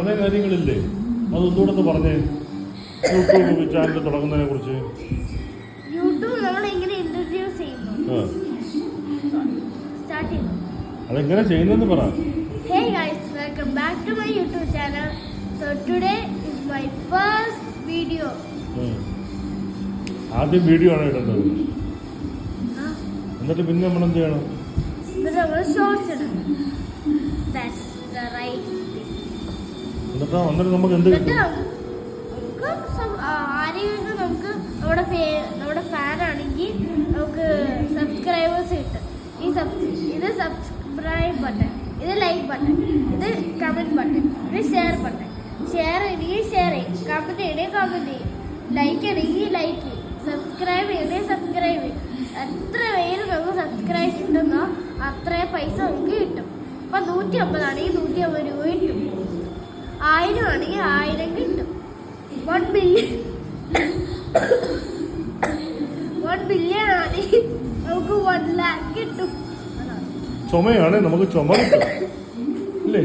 പറഞ്ഞ കാര്യങ്ങളില്ലേ, അതൊന്നുകൂടെ പറഞ്ഞേ. YouTube channel തുടങ്ങുന്നതിനെ കുറിച്ച്. യൂട്യൂബ് നമ്മൾ എങ്ങനെ ഇൻട്രൊഡ്യൂസ് ചെയ്യുന്നു, സ്റ്റാർട്ട് ചെയ്യുന്നു, അതെങ്ങനെ ചെയ്യുന്നെന്ന് പറ. Hey guys, welcome back to my YouTube channel. So today is my first video. ആദ്യം വീഡിയോ ആണ് ഇടേണ്ടത്, എന്നിട്ട് പിന്നെ നമ്മൾ എന്ത് ചെയ്യണം? നമ്മൾ ഷോർട്സ് ഇടണം. That's the right thing. എന്നിട്ട് നമുക്ക് എന്ത് കിട്ടും? ആരെങ്കിലും നമുക്ക് നമ്മുടെ ഫാൻ ആണെങ്കിൽ നമുക്ക് സബ്സ്ക്രൈബേഴ്സ് കിട്ടും. ഇത് സബ്സ്ക്രൈബ് ബട്ടൺ, ഇത് ലൈക്ക് ബട്ടൺ, ഇത് കമന്റ് ബട്ടൺ, ഇത് ഷെയർ ബട്ടൺ. ഷെയർ ചെയ്യണമെങ്കിൽ ഷെയർ ചെയ്യും, കമന്റ് ചെയ്യണമെങ്കിൽ കമന്റ് ചെയ്യും, ലൈക്ക് ചെയ്യണമെങ്കിൽ ലൈക്ക് ചെയ്യും, സബ്സ്ക്രൈബ് ചെയ്യണമെങ്കിൽ സബ്സ്ക്രൈബ് ചെയ്യും. എത്ര പേര് നമുക്ക് സബ്സ്ക്രൈബ് കിട്ടുന്നോ അത്രയും പൈസ നമുക്ക് കിട്ടും. അപ്പം 150 ആണെങ്കിൽ 150 രൂപ കിട്ടും, 1000 ആണെങ്കിൽ 1000 കിട്ടും, 1 ബില്യൺ ആണെങ്കിൽ നമുക്ക് 1 lakh കിട്ടും. ചുമയാണ്, നമുക്ക് ചുമ കിട്ടും അല്ലേ?